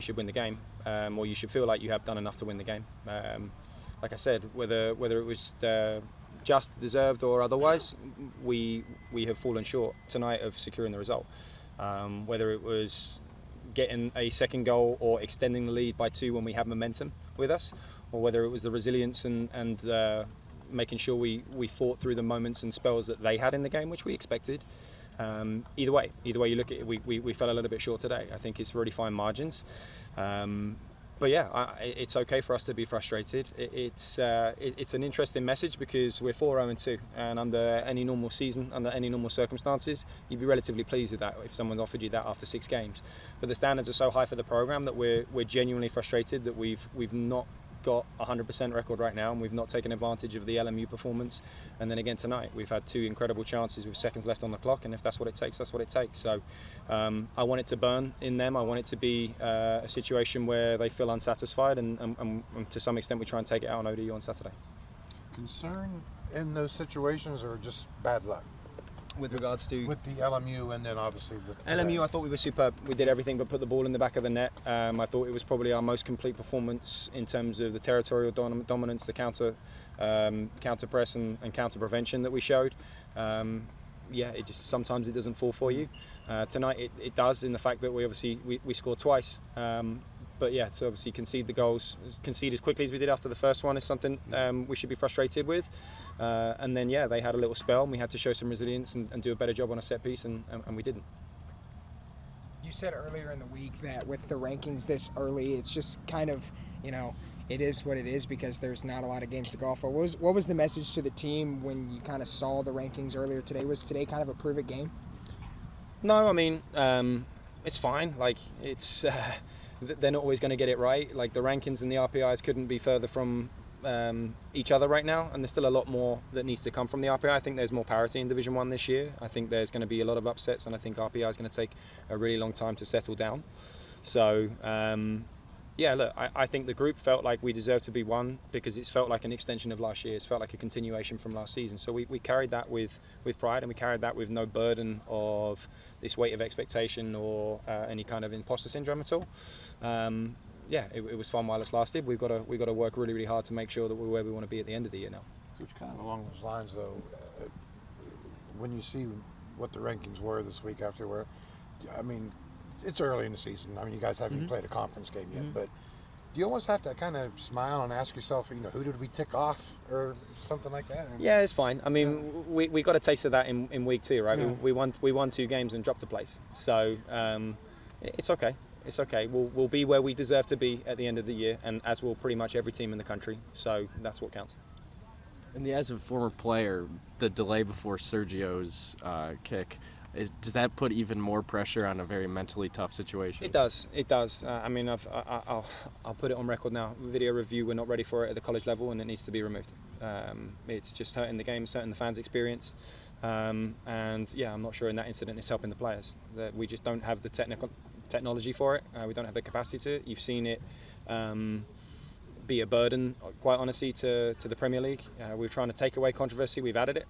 should win the game, or you should feel like you have done enough to win the game. Like I said, whether it was just deserved or otherwise, we have fallen short tonight of securing the result. Whether it was getting a second goal or extending the lead by 2 when we have momentum with us, or whether it was the resilience and making sure we fought through the moments and spells that they had in the game, which we expected. Either way you look at it, we fell a little bit short today. I think it's really fine margins. But yeah, it's okay for us to be frustrated. It's an interesting message because we're 4-0-2, and under any normal season, under any normal circumstances, you'd be relatively pleased with that if someone offered you that after 6 games. But the standards are so high for the program that we're genuinely frustrated that we've not got 100% record right now, and we've not taken advantage of the LMU performance. And then again tonight, we've had 2 incredible chances with seconds left on the clock, and if that's what it takes, that's what it takes. So I want it to burn in them. I want it to be a situation where they feel unsatisfied, and to some extent we try and take it out on ODU on Saturday. Concern in those situations, or just bad luck? With regards to? With the LMU, and then obviously with LMU, I thought we were superb. We did everything but put the ball in the back of the net. I thought it was probably our most complete performance in terms of the territorial dominance, the counter press and counter prevention that we showed. It just sometimes it doesn't fall for you. Tonight it does, in the fact that we scored twice. But yeah, to obviously concede the goals, concede as quickly as we did after the first one is something we should be frustrated with. And then they had a little spell, and we had to show some resilience and do a better job on a set piece, and we didn't. You said earlier in the week that with the rankings this early, it's just kind of, it is what it is because there's not a lot of games to go off for. What was the message to the team when you kind of saw the rankings earlier today? Was today kind of a prove it game? No, I mean, it's fine. Like, it's they're not always going to get it right. Like, the rankings and the RPIs couldn't be further from each other right now, and there's still a lot more that needs to come from the RPI. I think there's more parity in Division 1 this year. I think there's going to be a lot of upsets, and I think RPI is going to take a really long time to settle down. So look, I think the group felt like we deserved to be 1 because it's felt like an extension of last year. It's felt like a continuation from last season. So we carried that with pride, and we carried that with no burden of this weight of expectation or any kind of imposter syndrome at all. It was fun while it's lasted. We've got to work really, really hard to make sure that we're where we want to be at the end of the year now. Which kind of along those lines, though, when you see what the rankings were this week after it's early in the season. I mean, you guys haven't even played a conference game yet, but do you almost have to kind of smile and ask yourself, who did we tick off or something like that? Yeah, it's fine. I mean, we got a taste of that in week 2, right? Yeah. We won 2 games and dropped a place, so it's okay. It's okay. We'll be where we deserve to be at the end of the year, and as will pretty much every team in the country. So that's what counts. And as a former player, the delay before Sergio's kick, does that put even more pressure on a very mentally tough situation? It does. I'll put it on record now. Video review, we're not ready for it at the college level, and it needs to be removed. It's just hurting the game, it's hurting the fans' experience. I'm not sure in that incident it's helping the players. That we just don't have the technology for it. We don't have the capacity to it. You've seen it be a burden, quite honestly, to the Premier League. We're trying to take away controversy. We've added it.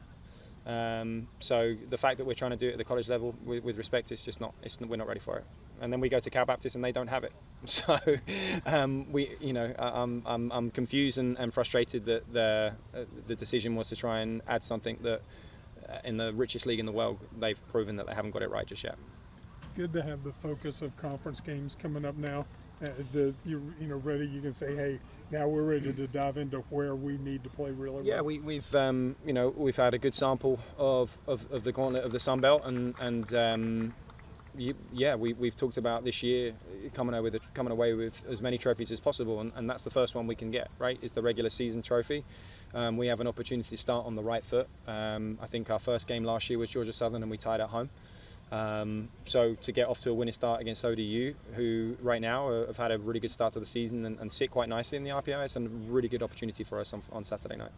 So the fact that we're trying to do it at the college level, with respect, we're not ready for it. And then we go to Cal Baptist and they don't have it. So I'm confused and frustrated that the decision was to try and add something that in the richest league in the world, they've proven that they haven't got it right just yet. Good to have the focus of conference games coming up now. Ready. You can say, hey, now we're ready to dive into where we need to play really well. Yeah, we've had a good sample of the gauntlet of the Sun Belt, and we've talked about this year coming away with as many trophies as possible, and that's the first one we can get, right? Is the regular season trophy. We have an opportunity to start on the right foot. I think our first game last year was Georgia Southern, and we tied at home. So to get off to a winning start against ODU, who right now have had a really good start to the season and sit quite nicely in the RPI, it's a really good opportunity for us on Saturday night.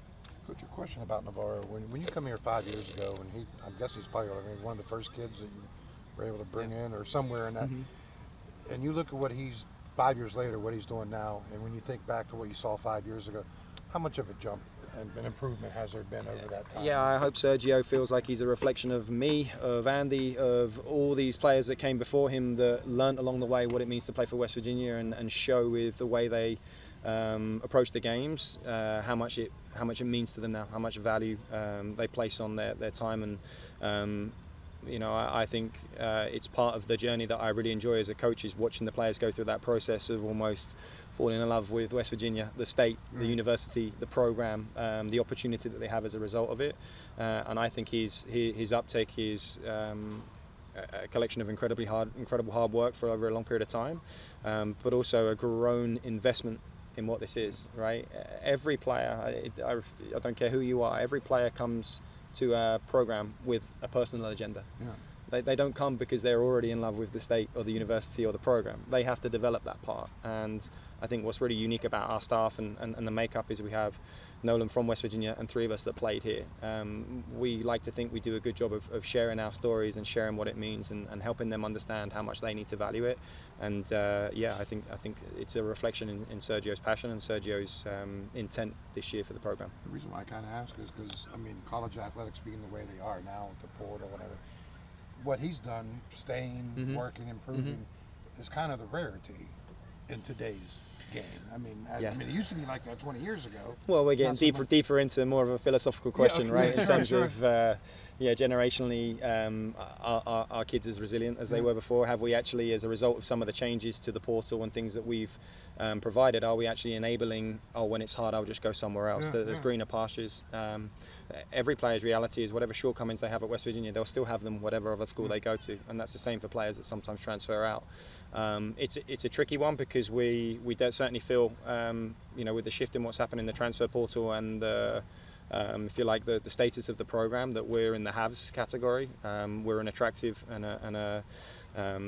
Coach, your question about Navarro, when you come here 5 years ago, and I guess he's probably one of the first kids that you were able to bring in or somewhere in that, and you look at what he's 5 years later, what he's doing now, and when you think back to what you saw 5 years ago, how much of a jump an improvement has there been over that time? Yeah, I hope Sergio feels like he's a reflection of me, of Andy, of all these players that came before him that learnt along the way what it means to play for West Virginia and show with the way they approach the games how much it means to them now, how much value they place on their time. And I think it's part of the journey that I really enjoy as a coach, is watching the players go through that process of almost falling in love with West Virginia, the state, the university, the program, the opportunity that they have as a result of it. And I think his uptake is a collection of incredible hard work for over a long period of time, but also a grown investment in what this is, right? Every player, I don't care who you are, every player comes to a program with a personal agenda. Yeah. They don't come because they're already in love with the state or the university or the program. They have to develop that part. And I think what's really unique about our staff and the makeup is we have Nolan from West Virginia and 3 of us that played here. We like to think we do a good job of sharing our stories and sharing what it means and helping them understand how much they need to value it. And I think it's a reflection in Sergio's passion and Sergio's intent this year for the program. The reason why I kind of ask is because, college athletics being the way they are now with the portal, whatever, what he's done, staying, working, improving, is kind of the rarity in today's game. It used to be like that 20 years ago. Well, we're getting deeper into more of a philosophical question, right? In terms of, generationally, are our kids as resilient as they were before? Have we actually, as a result of some of the changes to the portal and things that we've provided, are we actually enabling, when it's hard, I'll just go somewhere else? There's greener pastures. Every player's reality is whatever shortcomings they have at West Virginia, they'll still have them whatever other school they go to, and that's the same for players that sometimes transfer out. It's a tricky one because we certainly feel, with the shift in what's happened in the transfer portal and if you like the status of the program, that we're in the haves category. We're an attractive and a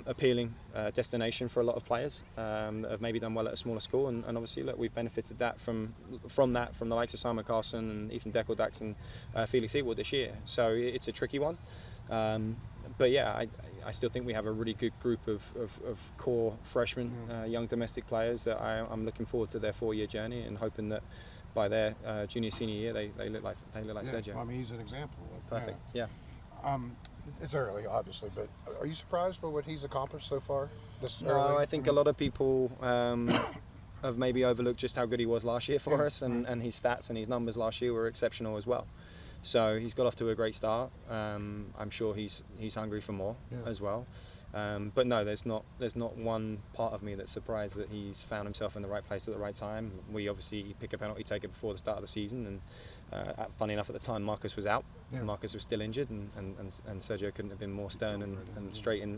appealing destination for a lot of players that have maybe done well at a smaller school, and obviously look, we've benefited from the likes of Simon Carson and Ethan Deckeldax and Felix Eatwood this year. So it's a tricky one, but yeah, I still think we have a really good group of core freshmen, young domestic players that I'm looking forward to their 4-year journey and hoping that by their senior year they look like Sergio. He's an example. Perfect. Yeah. It's early, obviously, but are you surprised by what he's accomplished so far? No, I think a lot of people have maybe overlooked just how good he was last year for us, and his stats and his numbers last year were exceptional as well. So he's got off to a great start. I'm sure he's hungry for more as well. But no, there's not one part of me that's surprised that he's found himself in the right place at the right time. We obviously pick a penalty taker before the start of the season, and funny enough, at the time Marcus was out. Marcus was still injured, and Sergio couldn't have been more stern and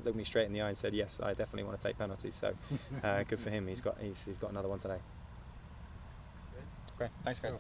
looked me straight in the eye and said, yes, I definitely want to take penalties. So good for him. He's got another one today. Okay, thanks guys.